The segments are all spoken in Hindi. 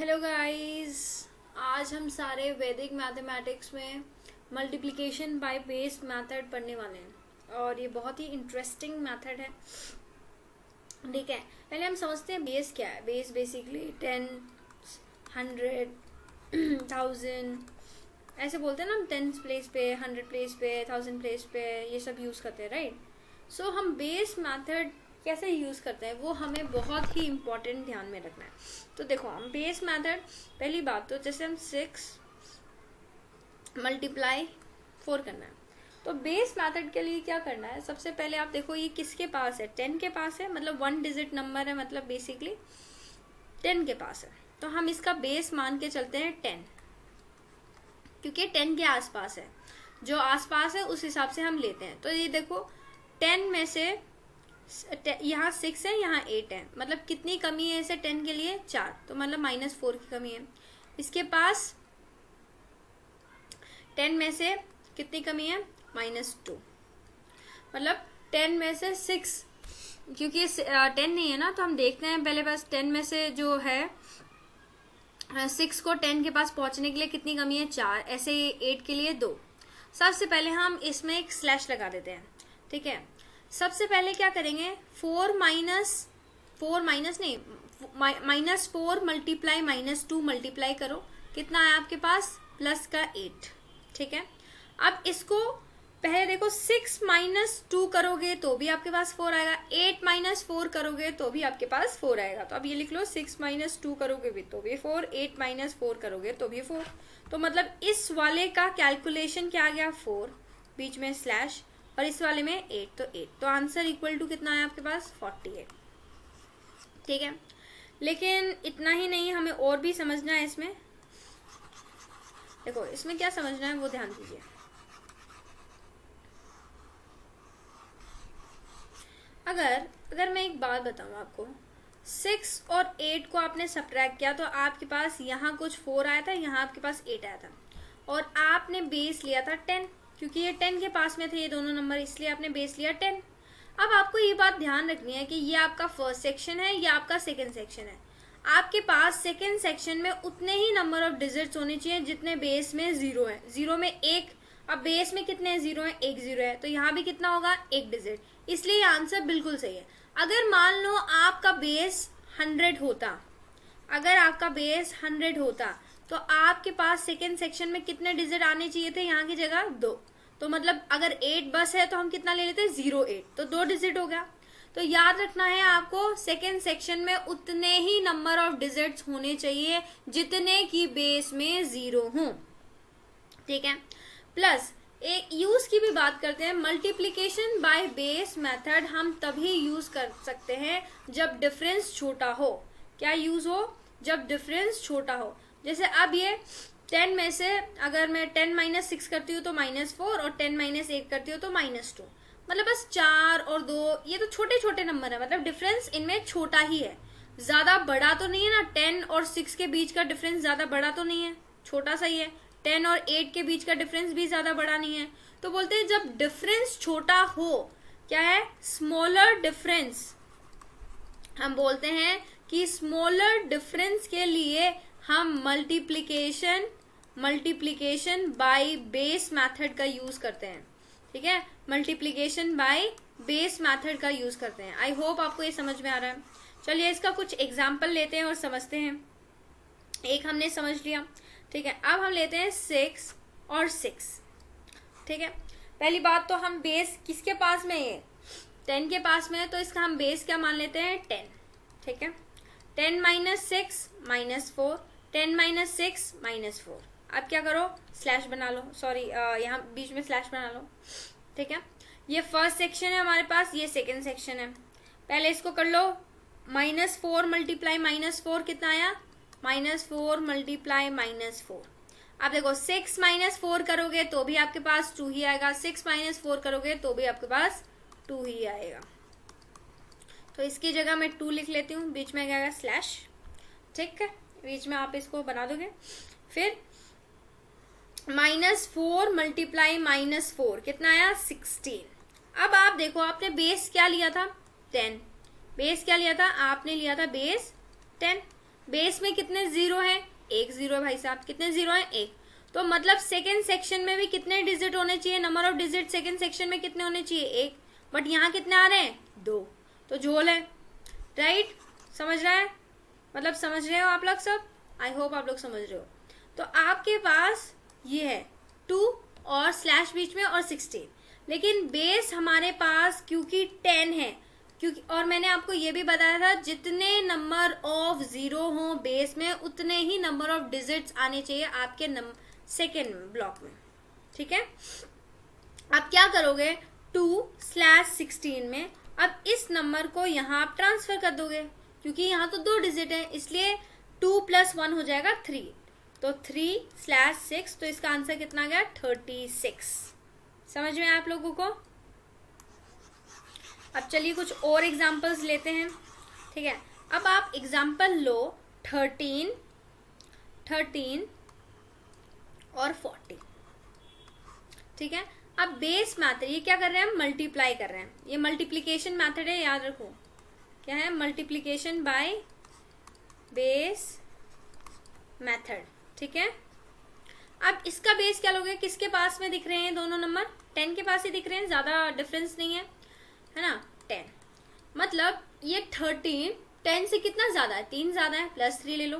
Hello guys. आज हम सारे वैदिक मैथमेटिक्स में मल्टीप्लिकेशन बाय बेस मेथड पढ़ने वाले हैं और ये बहुत ही इंटरेस्टिंग मेथड है। ठीक है, पहले हम समझते हैं बेस क्या है। बेस बेसिकली 10, 100, 1000 ऐसे बोलते हैं ना हम। 10 प्लेस पे, 100 प्लेस पे, 1000 प्लेस पे ये सब यूज़ करते हैं, राइट। सो हम बेस मेथड कैसे यूज़ करते हैं वो हमें बहुत ही इम्पोर्टेंट ध्यान में रखना है। तो देखो, हम बेस मेथड, पहली बात तो जैसे हम 6 मल्टीप्लाई 4 करना है, तो बेस मेथड के लिए क्या करना है। सबसे पहले आप देखो ये किसके पास है, 10 के पास है, मतलब 1 डिजिट नंबर है, मतलब बेसिकली 10 के पास है। तो हम इसका बेस मान के चलते हैं 10, क्योंकि 10 के आसपास है, जो आसपास है उस हिसाब से हम लेते हैं। तो ये देखो 10 में से यहाँ 6 है, यहाँ 8 है, मतलब कितनी कमी है इसे 10 के लिए, 4, तो मतलब -4 की कमी है। इसके पास 10 में से कितनी कमी है, -2, मतलब 10 में से 6, क्योंकि 10 नहीं है ना, तो हम देखते हैं पहले बस 10 में से जो है 6 को 10 के पास पहुंचने के लिए कितनी कमी है, 4, ऐसे ही 8 के लिए 2। सबसे पहले हम इसमें एक स्लैश लगा देते हैं, ठीक है। सबसे पहले क्या करेंगे, -4 मल्टीप्लाई -2 मल्टीप्लाई करो, कितना है आपके पास, प्लस का 8, ठीक है। अब इसको पहले देखो 6 - 2 करोगे तो भी आपके पास 4 आएगा, 8 - 4 करोगे तो भी आपके पास 4 आएगा। तो अब ये लिख लो, 6 - 2 करोगे भी तो भी 4, 8 - 4 करोगे तो भी 4। तो मतलब इस वाले का कैलकुलेशन क्या आ गया, 4, बीच में स्लैश, और इस वाले में 8, तो 8, तो आंसर इक्वल टू कितना है आपके पास, 48, ठीक है। लेकिन इतना ही नहीं, हमें और भी समझना है इसमें। देखो इसमें क्या समझना है वो ध्यान दीजिए। अगर मैं एक बात बताऊं आपको, 6 और 8 को आपने सब्ट्रैक्ट किया तो आपके पास यहाँ कुछ 4 आया था, यहाँ आपके पास 8 आया था, और आपने बेस लिया था 10, क्योंकि ये 10 के पास में थे ये दोनों नंबर, इसलिए आपने बेस लिया 10। अब आपको ये बात ध्यान रखनी है कि ये आपका फर्स्ट सेक्शन है, ये आपका सेकंड सेक्शन है। आपके पास सेकंड सेक्शन में उतने ही नंबर ऑफ डिजिट्स होने चाहिए जितने बेस में 0 है। 0 में 1, अब बेस में कितने 0 है, 1 0 है, तो यहाँ भी कितना होगा, 1 डिजिट, इसलिए आंसर बिल्कुल सही है। अगर मान लो आपका बेस 100 होता, अगर आपका बेस 100 होता तो आपके पास सेकेंड सेक्शन में कितने डिजिट आने चाहिए थे, यहाँ की जगह 2, तो मतलब अगर 8 बस है तो हम कितना ले लेते, 08, तो 2 डिजिट हो गया। तो याद रखना है आपको, सेकेंड सेक्शन में उतने ही नंबर ऑफ डिजिट्स होने चाहिए जितने की बेस में 0 हों, ठीक है। प्लस एक यूज की भी बात करते हैं। मल्टीप्लीकेशन बाय बेस मेथड हम तभी यूज कर सकते हैं जब डिफरेंस छोटा हो। क्या यूज हो, जब डिफरेंस छोटा हो। जैसे अब ये 10 में से अगर मैं 10 - 6 करती हूँ तो -4, और 10 - 8 करती हूँ तो -2, मतलब बस 4 और 2, ये तो छोटे छोटे नंबर है, मतलब डिफरेंस इनमें छोटा ही है, ज्यादा बड़ा तो नहीं है ना। 10 और 6 के बीच का डिफरेंस ज्यादा बड़ा तो नहीं है, छोटा सा ही है। 10 और 8 के बीच का डिफरेंस भी ज्यादा बड़ा नहीं है। तो बोलते हैं जब डिफरेंस छोटा हो, क्या है, स्मॉलर डिफरेंस, हम बोलते हैं कि स्मॉलर डिफरेंस के लिए हम मल्टीप्लिकेशन बाय बेस मेथड का यूज करते हैं, ठीक है। मल्टीप्लिकेशन बाय बेस मेथड का यूज करते हैं। आई होप आपको ये समझ में आ रहा है। चलिए इसका कुछ एग्जाम्पल लेते हैं और समझते हैं। एक हमने समझ लिया, ठीक है। अब हम लेते हैं 6 और 6, ठीक है। पहली बात तो हम बेस किसके पास में, ये 10 के पास में है, तो इसका हम बेस क्या मान लेते हैं, 10, ठीक है। 10 - 6 -4, 10 - 6 -4। अब क्या करो, स्लैश बना लो, सॉरी यहाँ बीच में स्लैश बना लो, ठीक है। ये फर्स्ट सेक्शन है हमारे पास, ये सेकंड सेक्शन है। पहले इसको कर लो, -4 मल्टीप्लाई -4 कितना आया, -4 मल्टीप्लाई -4। अब देखो 6 - 4 करोगे तो भी आपके पास 2 ही आएगा, 6 - 4 करोगे तो भी आपके पास 2 ही आएगा। तो इसकी जगह मैं 2 लिख लेती हूँ, बीच में क्या आएगा, स्लैश, ठीक है, बीच में आप इसको बना दोगे। फिर -4 मल्टीप्लाई -4 कितना आया, 16। अब आप देखो आपने बेस क्या लिया था, 10, बेस क्या लिया था आपने, लिया था बेस 10, बेस में कितने जीरो हैं? एक जीरो है भाई साहब। कितने जीरो हैं? एक। तो मतलब सेकेंड सेक्शन में भी कितने डिजिट होने चाहिए? Number of digit second section में कितने होने चाहिए? एक। बट यहाँ कितने आ रहे हैं? दो। तो झोल है, राइट? समझ रहा है? मतलब समझ रहे हो आप लोग सब? आई होप आप लोग समझ रहे हो। तो आपके पास ये है 2 और स्लैश बीच में और 16, लेकिन बेस हमारे पास क्योंकि 10 है, क्योंकि और मैंने आपको ये भी बताया था जितने नंबर ऑफ जीरो हो बेस में उतने ही नंबर ऑफ डिजिट्स आने चाहिए आपके सेकेंड ब्लॉक में, ठीक है? आप क्या करोगे? 2/16 में अब इस नंबर को यहाँ आप ट्रांसफर कर दोगे, क्योंकि यहाँ तो 2 डिजिट है, इसलिए 2 + 1 हो जाएगा 3। तो 3/6, तो इसका आंसर कितना आ गया? 36। समझ में आप लोगों को? अब चलिए कुछ और एग्जांपल्स लेते हैं, ठीक है? अब आप एग्जांपल लो 13 और 40, ठीक है? अब बेस मैथड, ये क्या कर रहे हैं? हम मल्टीप्लाई कर रहे हैं। ये मल्टीप्लीकेशन मैथड है, याद रखो। क्या है? मल्टीप्लीकेशन बाय बेस मैथड, ठीक है? अब इसका बेस क्या लोगे? किसके पास में दिख रहे हैं दोनों नंबर? 10 के पास ही दिख रहे हैं, ज्यादा डिफरेंस नहीं है ना? 10 मतलब ये 13 10 से कितना ज्यादा है? 3 ज्यादा है, +3 ले लो।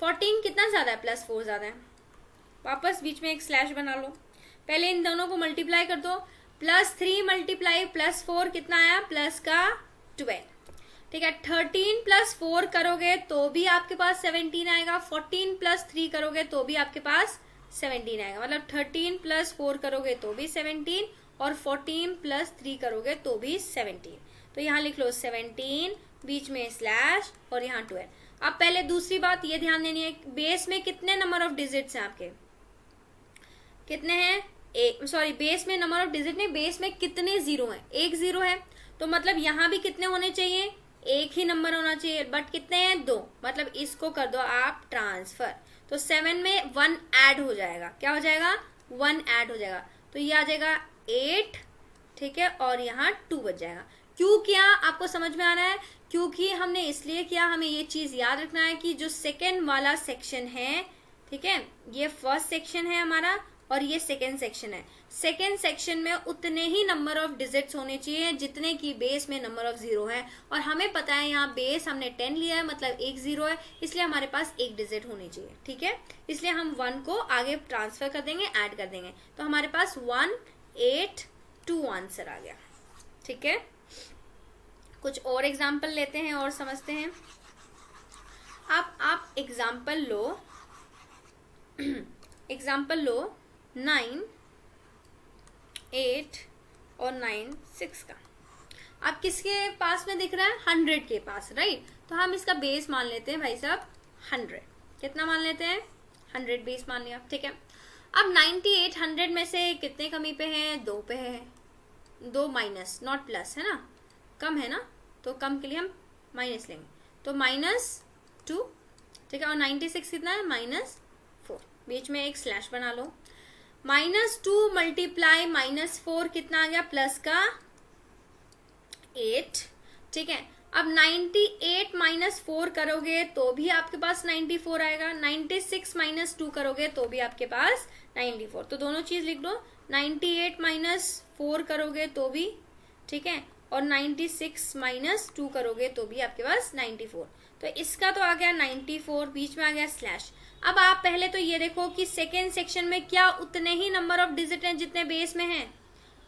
14 कितना ज्यादा है? +4 ज्यादा है। वापस बीच में एक स्लैश बना लो। पहले इन दोनों को मल्टीप्लाई कर दो। +3 मल्टीप्लाई +4 कितना आया? +12, ठीक है? 13 + 4 करोगे तो भी आपके पास 17 आएगा। 14 + 3 करोगे तो भी आपके पास 17 आएगा। मतलब 13 + 4 करोगे तो भी 17 और 14 + 3 करोगे तो भी 17। तो यहाँ लिख लो 17, बीच में स्लैश और यहाँ 12। अब पहले दूसरी बात ये ध्यान देनी है, बेस में कितने नंबर ऑफ डिजिट्स हैं आपके? कितने हैं? बेस में नंबर ऑफ डिजिट नहीं, बेस में कितने जीरो हैं? एक जीरो है। तो मतलब यहाँ भी कितने होने चाहिए? एक ही नंबर होना चाहिए, बट कितने हैं? 2। मतलब इसको कर दो आप ट्रांसफर। तो 7 में 1 ऐड हो जाएगा। क्या हो जाएगा? 1 ऐड हो जाएगा। तो ये आ जाएगा 8, ठीक है? और यहाँ 2 बच जाएगा। क्यों किया? आपको समझ में आ रहा है? क्योंकि हमने इसलिए किया, हमें ये चीज याद रखना है कि जो सेकेंड वाला सेक्शन है, ठीक है, ये फर्स्ट सेक्शन है हमारा और ये सेकेंड सेक्शन है। सेकेंड सेक्शन में उतने ही नंबर ऑफ डिजिट्स होने चाहिए जितने की बेस में नंबर ऑफ जीरो है। और हमें पता है यहाँ बेस हमने 10 लिया है, मतलब एक जीरो है, इसलिए हमारे पास एक डिजिट होनी चाहिए, ठीक है? इसलिए हम 1 को आगे ट्रांसफर कर देंगे, ऐड कर देंगे, तो हमारे पास 182 आंसर आ गया, ठीक है? कुछ और एग्जाम्पल लेते हैं और समझते हैं। आप एग्जाम्पल लो एग्जाम्पल लो 9, 8 और 9, 6 का। आप किसके पास में दिख रहा है? 100 के पास, राइट? तो हम इसका बेस मान लेते हैं भाई साहब 100। कितना मान लेते हैं? 100 बेस मान लिया, ठीक है? अब 98 100 में से कितने कमी पे हैं? 2 पे है। 2 माइनस, नॉट प्लस, है ना? कम है ना, तो कम के लिए हम माइनस लेंगे, तो -2, ठीक है? और 96 कितना है? -4। बीच में एक स्लैश बना लो। -2 मल्टीप्लाई -4 कितना आ गया? प्लस का 8, ठीक है? अब 98 -4 करोगे तो भी आपके पास 94 आएगा। 96 -2 करोगे तो भी आपके पास 94। तो दोनों चीज लिख दो। 98 -4 करोगे तो भी, ठीक है? और 96 -2 करोगे तो भी आपके पास 94। तो इसका तो आ गया 94, बीच में आ गया स्लैश। अब आप पहले तो ये देखो कि सेकेंड सेक्शन में क्या उतने ही नंबर ऑफ डिजिट हैं जितने बेस में हैं?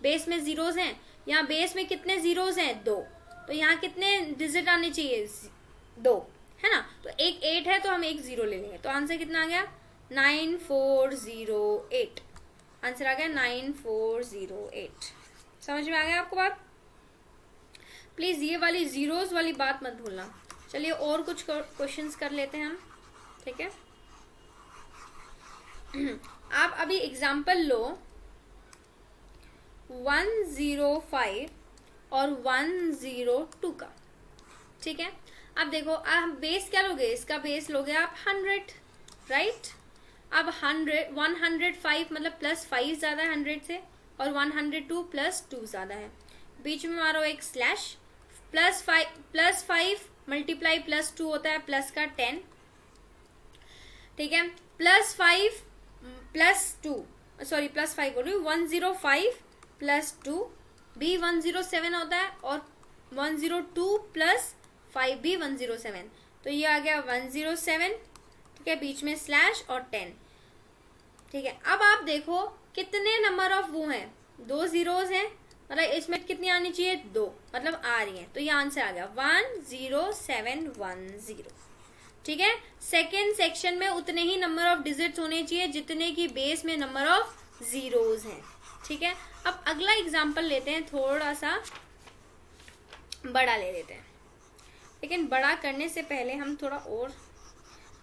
बेस में जीरोज हैं। यहाँ बेस में कितने जीरोज हैं? 2। तो यहाँ कितने डिजिट आने चाहिए? 2, है ना? तो एक 8 है तो हम एक 0 ले लेंगे। तो आंसर कितना आ गया? 9408। आंसर आ गया 9408। समझ में आ गया आपको बात? प्लीज ये वाली जीरोस वाली बात मत भूलना। चलिए और कुछ क्वेश्चंस कर लेते हैं हम, ठीक है? आप अभी एग्जाम्पल लो 105 और 102 का, ठीक है? अब देखो, आप बेस क्या लोगे? इसका बेस लोगे आप 100, राइट? अब 105 मतलब +5 ज्यादा है 100 से, और 102 +2 ज्यादा है। बीच में मारो एक स्लैश। +5 मल्टीप्लाई +2 होता है प्लस का 10, ठीक है, +5 +2 सॉरी +5 बोल रही हूँ, 105 +2 भी 107 होता है और 102 + 5 भी 107, तो ये आ गया 107, ठीक है, बीच में स्लैश और 10, ठीक है। अब आप देखो कितने नंबर ऑफ वो हैं, 2 जीरोज हैं, मतलब इसमें कितनी आनी चाहिए, 2, मतलब आ रही है, तो ये आंसर आ गया 10710, ठीक है। सेकेंड सेक्शन में उतने ही नंबर ऑफ डिजिट्स होने चाहिए जितने की बेस में नंबर ऑफ जीरोज हैं, ठीक है। अब अगला एग्जांपल लेते हैं, थोड़ा सा बड़ा ले लेते हैं, लेकिन बड़ा करने से पहले हम थोड़ा और,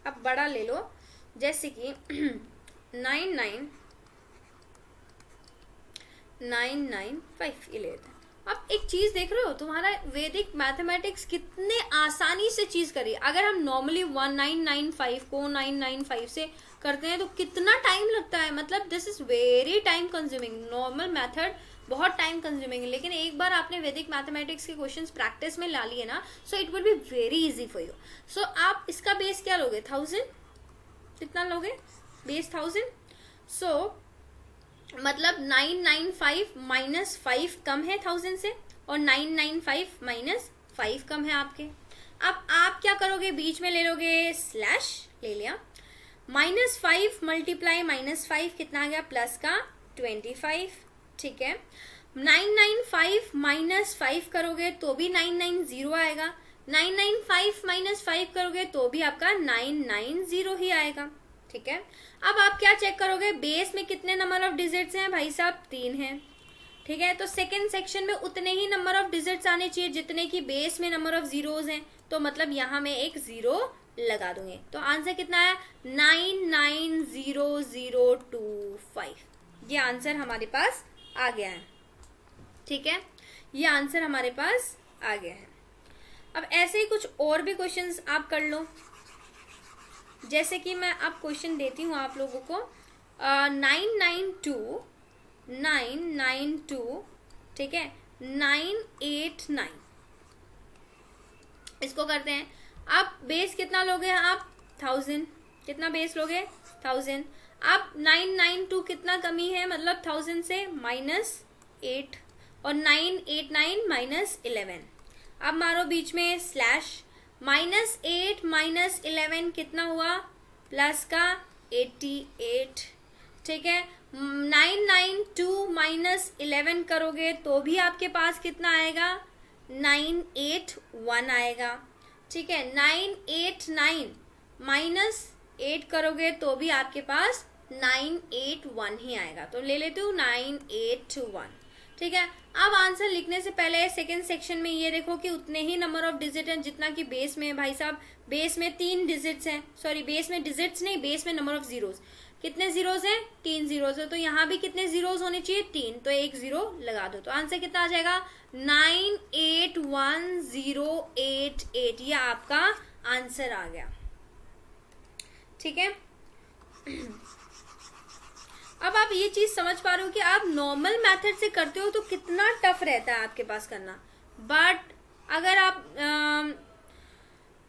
अब बड़ा ले लो, जैसे कि 99995 ये लेते हैं। अब एक चीज देख रहे हो, तुम्हारा वैदिक मैथमेटिक्स कितने आसानी से चीज करी। अगर हम नॉर्मली 1995 को 995 से करते हैं तो कितना टाइम लगता है, मतलब this is very time consuming, normal method बहुत टाइम कंज्यूमिंग है, लेकिन एक बार आपने वैदिक मैथमेटिक्स के क्वेश्चंस प्रैक्टिस में ला लिए ना, so it will be very easy for you. So आप इसका बेस क्या लोगे, 1000, कितना लोगे बेस 1000, सो मतलब 995 -5 कम है 1000 से, और 995 -5 कम है आपके। अब आप क्या करोगे, बीच में ले लोगे स्लैश, ले लिया, -5 मल्टीप्लाई -5 कितना आ गया, प्लस का 25, ठीक है। 995 -5 करोगे तो भी 990 आएगा, 995 -5 करोगे तो भी आपका 990 ही आएगा, ठीक है। अब आप क्या चेक करोगे, बेस में कितने नंबर ऑफ डिजिट्स हैं भाई साहब, 3 हैं, ठीक है। तो सेकंड सेक्शन में उतने ही नंबर ऑफ डिजिट्स आने चाहिए जितने की बेस में नंबर ऑफ जीरोज हैं, तो मतलब यहाँ मैं एक 0 लगा दूंगी, तो आंसर कितना आया, 990025, ये आंसर हमारे पास आ गया है, ठीक है, ये आंसर हमारे पास आ गया है। अब ऐसे ही कुछ और भी क्वेश्चंस आप कर लो, जैसे कि मैं अब क्वेश्चन देती हूँ आप लोगों को, 992, ठीक है, 989, इसको करते हैं। अब बेस कितना लोगे आप, 1000, कितना बेस लोगे, 1000। अब 992 कितना कमी है, मतलब 1000 से -8, और 989 -11, अब मारो बीच में स्लैश, -8 -11 कितना हुआ, प्लस का 88, ठीक है। 992 -11 करोगे तो भी आपके पास कितना आएगा, 981 आएगा, ठीक है। 989 -8 करोगे तो भी आपके पास 981 ही आएगा, तो ले लेते हूँ 981, ठीक है। अब आंसर लिखने से पहले सेकेंड सेक्शन में ये देखो कि उतने ही नंबर ऑफ डिजिट हैं जितना कि बेस में है भाई साहब, बेस में 3 डिजिट्स हैं, सॉरी बेस में डिजिट्स नहीं, बेस में नंबर ऑफ जीरोज, कितने जीरोज हैं, 3 जीरोज है, तो यहाँ भी कितने जीरोज होने चाहिए, 3, तो एक 0 लगा दो, तो आंसर कितना आ जाएगा, 981088, ये आपका आंसर आ गया, ठीक है। अब आप ये चीज समझ पा रहे हो कि आप नॉर्मल मेथड से करते हो तो कितना टफ रहता है आपके पास करना, बट अगर आप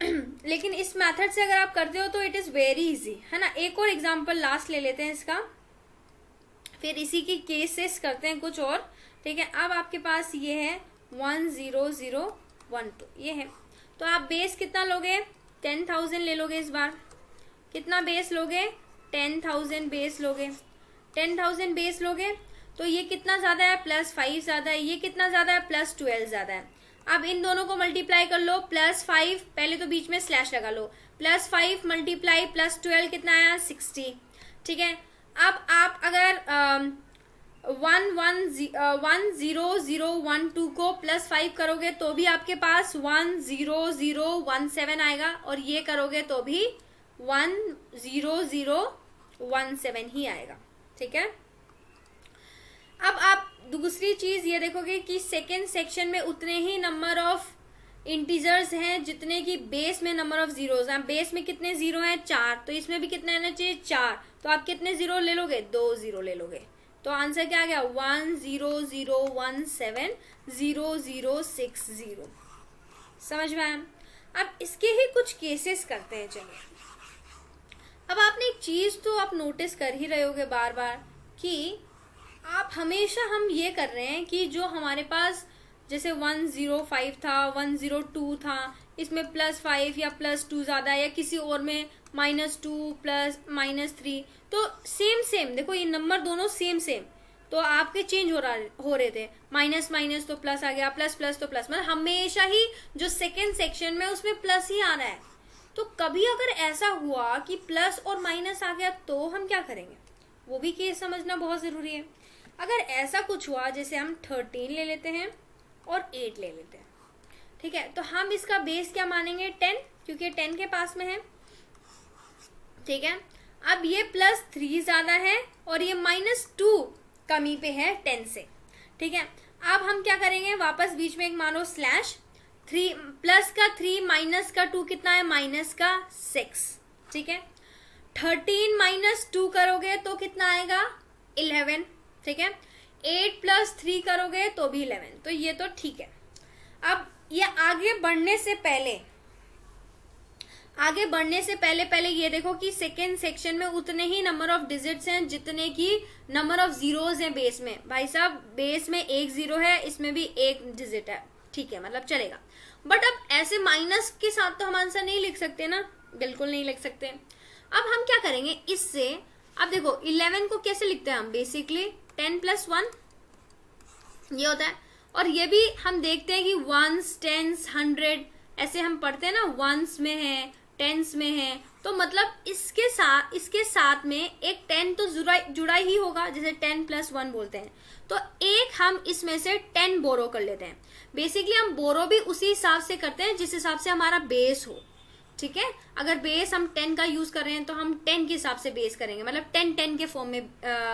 लेकिन इस मेथड से अगर आप करते हो तो इट इज वेरी इजी, है ना। एक और एग्जांपल लास्ट ले लेते हैं इसका, फिर इसी की केसेस करते हैं कुछ और, ठीक है। अब आपके पास ये है 10012, ये है, तो आप बेस कितना लोगे, 10,000 ले लोगे इस बार, कितना बेस लोगे, 10,000 बेस लोगे, 10,000 बेस लोगे, तो ये कितना ज्यादा है, +5 ज्यादा है, ये कितना ज्यादा है, +12 ज्यादा है। अब इन दोनों को मल्टीप्लाई कर लो, +5, पहले तो बीच में स्लैश लगा लो, +5 मल्टीप्लाई +12 कितना आया, 60, ठीक है। अब आप अगर 10012 को +5 करोगे तो भी आपके पास 10017 आएगा, और ये करोगे तो भी 10017 ही आएगा, ठीक है। अब आप दूसरी चीज ये देखोगे कि सेकेंड सेक्शन में उतने ही नंबर ऑफ इंटीजर्स हैं जितने की बेस में नंबर ऑफ जीरोज हैं। बेस में कितने जीरो हैं, 4, तो इसमें भी कितने आना चाहिए, 4, तो आप कितने जीरो ले लोगे, 2 जीरो ले लोगे, तो आंसर क्या आ गया, 100170060, समझ में आया। अब इसके ही कुछ केसेस करते हैं। चलिए, अब आपने एक चीज तो आप नोटिस कर ही रहे होगे बार बार कि आप हमेशा हम ये कर रहे हैं कि जो हमारे पास जैसे 105 था, 102 था, इसमें +5 या +2 ज्यादा है, या किसी और में -2 प्लस -3, तो सेम सेम देखो ये नंबर दोनों सेम सेम, तो आपके चेंज हो रहे थे, माइनस माइनस तो प्लस आ गया, प्लस प्लस तो प्लस, मतलब हमेशा ही जो सेकेंड सेक्शन में उसमें प्लस ही आना है। तो कभी अगर ऐसा हुआ कि प्लस और माइनस आ गया तो हम क्या करेंगे, वो भी केस समझना बहुत जरूरी है। अगर ऐसा कुछ हुआ, जैसे हम 13 ले लेते हैं और 8 ले लेते हैं, ठीक है, तो हम इसका बेस क्या मानेंगे, 10, क्योंकि 10 के पास में है, ठीक है। अब ये +3 ज्यादा है और ये -2 कमी पे है 10 से, ठीक है। अब हम क्या करेंगे, वापस बीच में एक मानो स्लैश, 3 प्लस का 3 माइनस का 2 कितना है, माइनस का 6, ठीक है। 13 - 2 करोगे तो कितना आएगा, 11, ठीक है। 8 + 3 करोगे तो भी 11, तो ये तो ठीक है। अब ये आगे बढ़ने से पहले ये देखो कि सेकेंड सेक्शन में उतने ही नंबर ऑफ डिजिट्स हैं जितने की नंबर ऑफ जीरोज हैं बेस में। भाई साहब, बेस में 1 0 है, इसमें भी 1 डिजिट है, ठीक है, मतलब चलेगा। बट अब ऐसे माइनस के साथ तो हम आंसर नहीं लिख सकते ना, बिल्कुल नहीं लिख सकते। अब हम क्या करेंगे इससे, अब देखो 11 को कैसे लिखते हैं हम, बेसिकली 10 + 1 ये होता है। और ये भी हम देखते हैं कि 1s 10s 100 ऐसे हम पढ़ते हैं ना, 1s में है, 10s में है, तो मतलब इसके साथ में एक 10 तो जुड़ा ही होगा, जैसे 10 + 1 बोलते हैं। तो एक हम इसमें से 10 बोरो कर लेते हैं। बेसिकली हम बोरो भी उसी हिसाब से करते हैं जिस हिसाब से हमारा बेस हो, ठीक है। अगर बेस हम 10 का यूज कर रहे हैं तो हम 10 के हिसाब से बेस करेंगे, मतलब 10 के फॉर्म में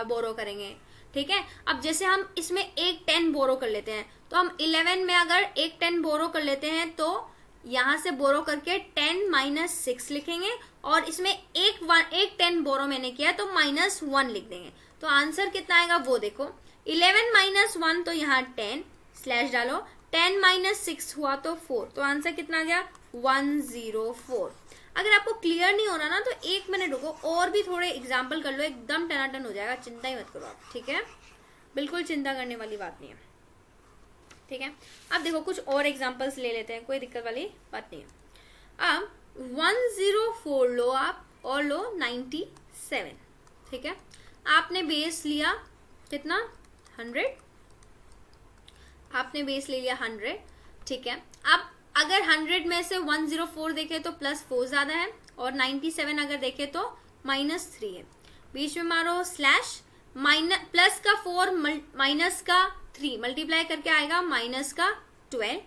बोरो करेंगे, ठीक है। अब जैसे हम इसमें एक 10 बोरो कर लेते हैं, तो हम 11 में अगर एक 10 बोरो कर लेते हैं तो यहां से बोरो करके 10 - 6 लिखेंगे, और इसमें एक 10 बोरो मैंने किया तो -1 लिख देंगे। तो आंसर कितना आएगा वो देखो, 11 - 1 तो यहाँ 10 स्लैश डालो, 10 - 6 हुआ तो 4, तो आंसर कितना आ गया, 104। अगर आपको क्लियर नहीं हो रहा ना तो 1 मिनट रुको और भी थोड़े एग्जाम्पल कर लो, एकदम टनाटन हो जाएगा, चिंता ही मत करो आप, ठीक है, बिल्कुल चिंता करने वाली बात नहीं है, ठीक है। अब देखो कुछ और एग्जाम्पल्स ले लेते हैं, कोई दिक्कत वाली बात नहीं है। अब 104 लो आप और लो 97, ठीक है। आपने बेस लिया कितना, 100, आपने बेस ले लिया 100, ठीक है। अब अगर 100 में से 104 देखे तो +4 ज्यादा है, और 97 अगर देखे तो -3 है। बीच में मारो स्लैश, प्लस का 4 माइनस का 3 मल्टीप्लाई करके आएगा -12,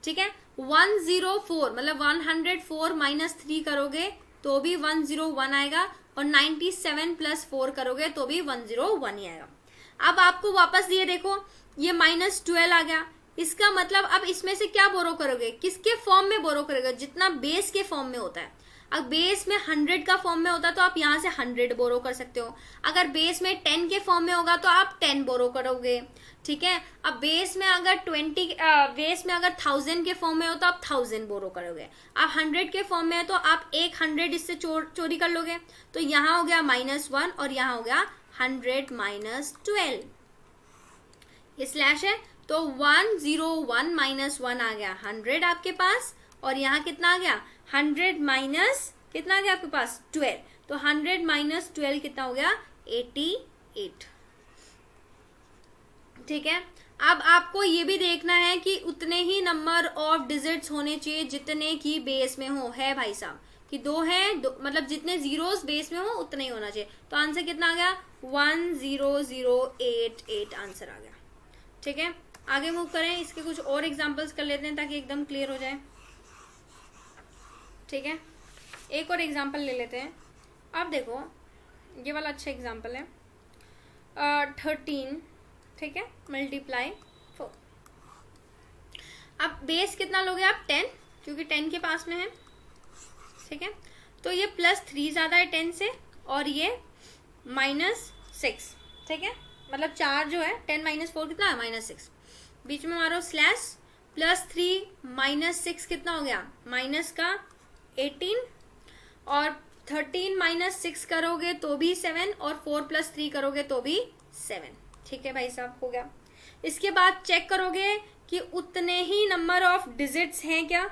ठीक है। 104 मतलब 104 - 3 करोगे तो भी 101 आएगा, और 97 + 4 करोगे तो भी 101 ही आएगा। अब आपको वापस ये देखो, ये -12 आ गया, इसका मतलब अब इसमें से क्या बोरो करोगे, किसके फॉर्म में बोरो करोगे, जितना बेस के फॉर्म में होता है। अगर बेस में 100 का फॉर्म में होता है तो आप यहाँ से 100 बोरो कर सकते हो। अगर बेस में 10 के फॉर्म में होगा तो आप 10 बोरो करोगे, ठीक है। अब बेस में अगर 1000 के फॉर्म में हो तो आप 1000 बोरो करोगे। अब 100 के फॉर्म में है तो आप एक 100 इससे चोरी कर लोगे, तो यहाँ हो गया -1 और यहाँ हो गया 100 - 12, ये स्लैश है, तो 101 - 1 आ गया 100 आपके पास, और यहाँ कितना आ गया 100 माइनस कितना आ गया आपके पास 12, तो 100 - 12 कितना हो गया 88, ठीक है। अब आपको ये भी देखना है कि उतने ही नंबर ऑफ डिजिट्स होने चाहिए जितने की बेस में हो, है भाई साहब कि 2 है, मतलब जितने जीरोस बेस में हो उतने ही होना चाहिए। तो आंसर कितना आ गया 10088 आंसर आ गया, ठीक है। आगे मूव करें, इसके कुछ और एग्जांपल्स कर लेते हैं ताकि एकदम क्लियर हो जाए, ठीक है। एक और एग्जांपल ले लेते हैं। अब देखो ये वाला अच्छा एग्जांपल है, 13, ठीक है, × 4। अब बेस कितना लोगे आप 10, क्योंकि 10 के पास में है, ठीक है। तो ये +3 ज्यादा है 10 से, और ये -6, ठीक है, मतलब 4 जो है 10 - 4 कितना है -6, बीच में मारो स्लैश, +3 -6 कितना हो गया, माइनस का 18, और 13 -6 करोगे तो भी 7, और 4 + 3 करोगे तो भी 7। ठीक है भाई साहब, हो गया। इसके बाद चेक करोगे कि उतने ही नंबर ऑफ डिजिट्स हैं क्या,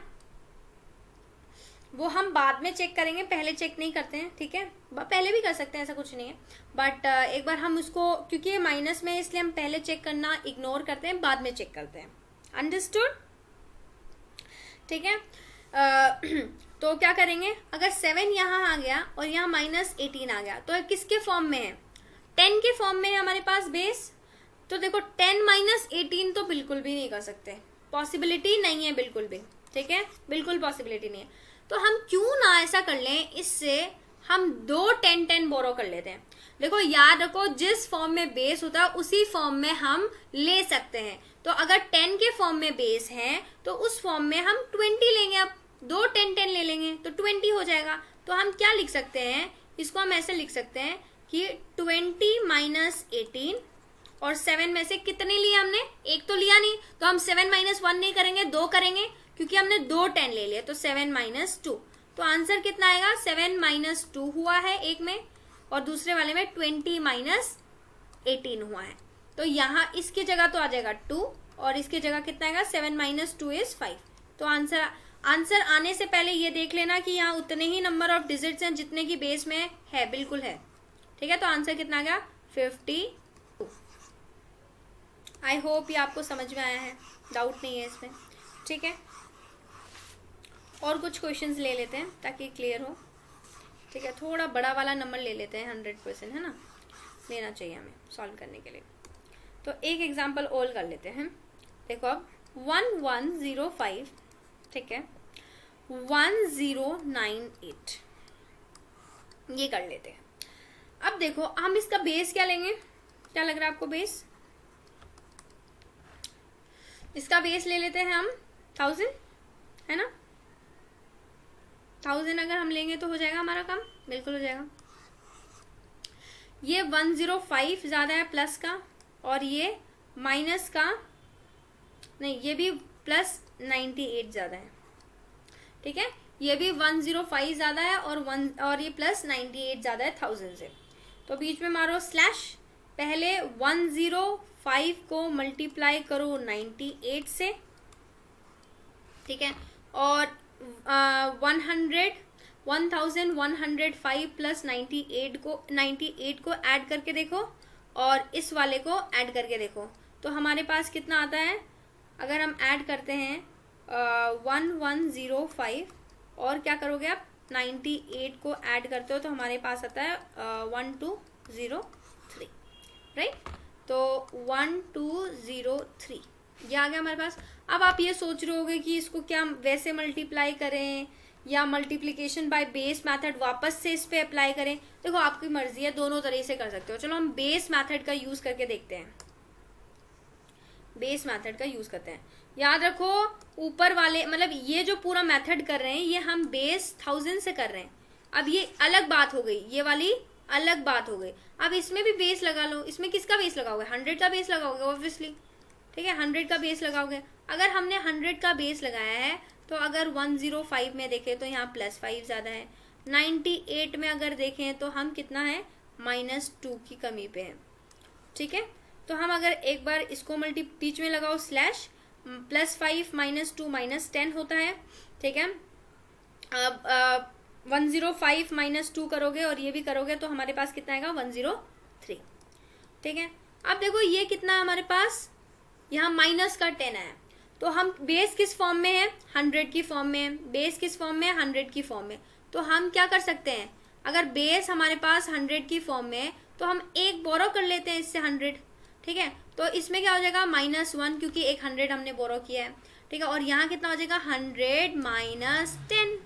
वो हम बाद में चेक करेंगे, पहले चेक नहीं करते हैं। ठीक है, पहले भी कर सकते हैं, ऐसा कुछ नहीं है, बट एक बार हम उसको, क्योंकि ये माइनस में, इसलिए हम पहले चेक करना इग्नोर करते हैं, बाद में चेक करते हैं। अंडरस्टूड? ठीक है। तो क्या करेंगे, अगर 7 यहाँ आ गया और यहाँ -18 आ गया, तो किसके फॉर्म में है, 10 के फॉर्म में है हमारे पास बेस। तो देखो 10 - 18 तो बिल्कुल भी नहीं कर सकते, पॉसिबिलिटी नहीं है बिल्कुल भी। ठीक है, बिल्कुल पॉसिबिलिटी नहीं है। तो हम क्यों ना ऐसा कर लें, इससे हम 2 10 बोरो कर लेते हैं। देखो याद रखो, जिस फॉर्म में बेस होता है उसी फॉर्म में हम ले सकते हैं। तो अगर 10 के फॉर्म में बेस है तो उस फॉर्म में हम 20 लेंगे, अब 2 10 ले लेंगे तो 20 हो जाएगा। तो हम क्या लिख सकते हैं, इसको हम ऐसे लिख सकते हैं कि 20 - 18, और 7 में से कितने लिए हमने, एक तो लिया नहीं, तो हम 7 - 1 नहीं करेंगे, 2 करेंगे, क्योंकि हमने 2 10 ले लिए, तो 7 - 2। तो आंसर कितना आएगा, 7 - 2 हुआ है एक में, और दूसरे वाले में 20 - 18 हुआ है। तो यहाँ इसकी जगह तो आ जाएगा 2, और इसकी जगह कितना आएगा, 7 - 2 = 5। तो आंसर आने से पहले ये देख लेना कि यहाँ उतने ही नंबर ऑफ डिजिट्स हैं जितने की बेस में है, बिल्कुल है। ठीक है, तो आंसर कितना आ गया, 52। आई होप ये आपको समझ में आया है, डाउट नहीं है इसमें। ठीक है, और कुछ क्वेश्चंस ले लेते हैं ताकि क्लियर हो। ठीक है, थोड़ा बड़ा वाला नंबर ले लेते हैं, 100%, है ना, लेना चाहिए हमें सॉल्व करने के लिए। तो एक एग्जांपल और कर लेते हैं। देखो अब 1105, ठीक है, 1098, ये कर लेते हैं। अब देखो हम इसका बेस क्या लेंगे, क्या लग रहा है आपको बेस, इसका बेस ले लेते हैं हम 1000, है ना, 1000 अगर हम लेंगे तो हो जाएगा हमारा काम, बिल्कुल हो जाएगा। ये 105 ज्यादा है प्लस का, और ये माइनस का, नहीं, ये भी +98 ज्यादा है। ठीक है, ये भी 105 ज्यादा है, और ये +98 ज्यादा है 1000 से। तो बीच में मारो स्लैश, पहले 105 को मल्टीप्लाई करो 98 से। ठीक है, और 1105 + 98 को ऐड करके देखो, और इस वाले को ऐड करके देखो, तो हमारे पास कितना आता है। अगर हम ऐड करते हैं 1105, और क्या करोगे आप, 98 को ऐड करते हो, तो हमारे पास आता है 1203, राइट। तो 1203 ये आ गया हमारे पास। अब आप ये सोच रहे होगे कि इसको क्या वैसे मल्टीप्लाई करें, या मल्टीप्लिकेशन बाय बेस मेथड वापस से इस पे अप्लाई करें। देखो आपकी मर्जी है, दोनों तरह से कर सकते हो। चलो हम बेस मेथड का यूज करके देखते हैं, बेस मेथड का यूज करते हैं। याद रखो ऊपर वाले, मतलब ये जो पूरा मेथड कर रहे हैं ये हम बेस 1000 से कर रहे हैं। अब ये अलग बात हो गई, ये वाली अलग बात हो गई। अब इसमें भी बेस लगा लो, इसमें किसका बेस लगाओगे, 100 का बेस लगाओगे ऑब्वियसली। ठीक है, 100 का बेस लगाओगे। अगर हमने 100 का बेस लगाया है, तो अगर 105 में देखें तो यहाँ +5 ज्यादा है, 98 में अगर देखें तो हम कितना है, -2 की कमी पे है। ठीक है, तो हम अगर एक बार इसको बीच में लगाओ स्लैश, +5 - 2 -10 होता है। ठीक है, अब 105 - 2 करोगे और ये भी करोगे तो हमारे पास कितना आएगा, 103। ठीक है, अब देखो ये कितना हमारे पास, यहाँ माइनस का 10 आया, तो हम बेस किस फॉर्म में है, 100 की फॉर्म में है। बेस किस फॉर्म में है, 100 की फॉर्म में। तो हम क्या कर सकते हैं, अगर बेस हमारे पास 100 की फॉर्म में है तो हम एक बोरो कर लेते हैं इससे 100। ठीक है, तो इसमें क्या हो जाएगा, -1, क्योंकि एक 100 हमने बोरो किया है। ठीक है, और यहाँ कितना हो जाएगा, 100 - 10।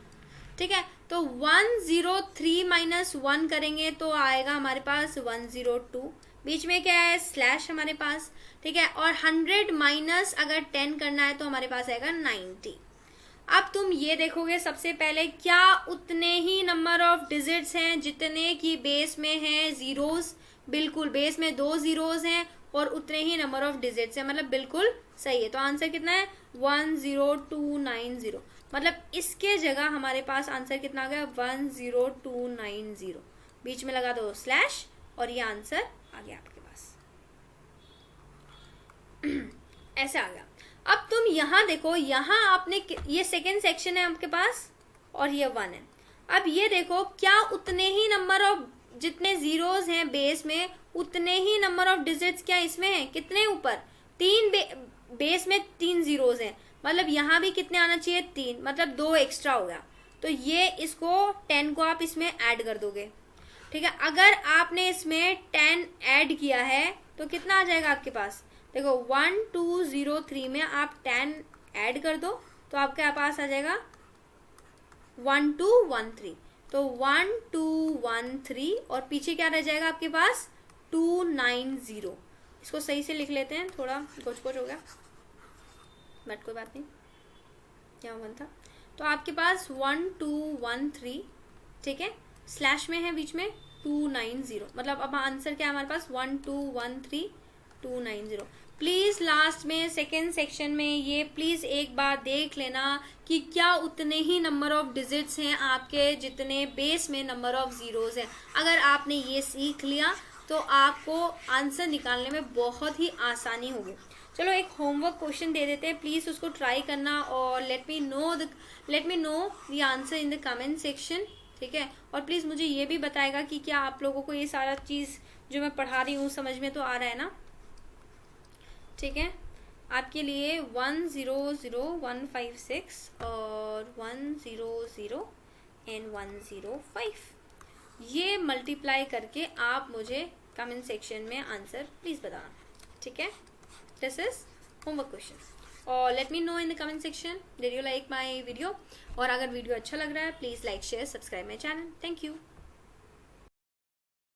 ठीक है, तो 103 - 1 करेंगे तो आएगा हमारे पास 102। बीच में क्या है, स्लैश हमारे पास। ठीक है, और 100 माइनस अगर 10 करना है तो हमारे पास आएगा 90। अब तुम ये देखोगे सबसे पहले, क्या उतने ही नंबर ऑफ डिजिट्स हैं जितने की बेस में हैं जीरोस। बिल्कुल, बेस में 2 जीरोस हैं और उतने ही नंबर ऑफ डिजिट्स है, मतलब बिल्कुल सही है। तो आंसर कितना है 10290, मतलब इसके जगह हमारे पास आंसर कितना आ गया 10290, बीच में लगा दो स्लैश और ये आंसर आ गया आपके पास। ऐसा आ गया। अब तुम यहाँ देखो, यहाँ आपने ये सेकेंड सेक्शन है आपके पास और ये 1 है। अब ये देखो क्या उतने ही नंबर ऑफ जितने जीरोस हैं बेस में उतने ही नंबर ऑफ डिजिट्स क्या इसमें है, कितने ऊपर 3 बेस में 3 जीरोस हैं, मतलब यहाँ भी कितने आना चाहिए 3, मतलब 2 एक्स्ट्रा हो गया। तो ये इसको 10 को आप इसमें ऐड कर दोगे, ठीक है। अगर आपने इसमें 10 ऐड किया है तो कितना आ जाएगा आपके पास, देखो 1203 में आप 10 ऐड कर दो तो आपके पास आ जाएगा 1213, तो 1213 और पीछे क्या रह जाएगा आपके पास 290। इसको सही से लिख लेते हैं, थोड़ा गोच गोच हो गया बट कोई बात नहीं, क्या 1 था। तो आपके पास 1213, ठीक है, स्लैश में है बीच में 290, मतलब अब आंसर क्या है हमारे पास 1213290। प्लीज लास्ट में सेकेंड सेक्शन में ये प्लीज एक बार देख लेना कि क्या उतने ही नंबर ऑफ डिजिट्स हैं आपके जितने बेस में नंबर ऑफ जीरोस हैं। अगर आपने ये सीख लिया तो आपको आंसर निकालने में बहुत ही आसानी होगी। चलो एक होमवर्क क्वेश्चन दे देते हैं, प्लीज उसको ट्राई करना और let me know the answer in the comment section, ठीक है। और प्लीज मुझे ये भी बताएगा कि क्या आप लोगों को ये सारा चीज जो मैं पढ़ा रही हूँ समझ में तो आ रहा है ना, ठीक है। आपके लिए 100156 और 100 एंड 105 ये मल्टीप्लाई करके आप मुझे कमेंट सेक्शन में आंसर प्लीज बताना, ठीक है। दिस इज होमवर्क क्वेश्चन और let me know in the comment section did you like my video, और अगर वीडियो अच्छा लग रहा है please like share subscribe my channel. Thank you.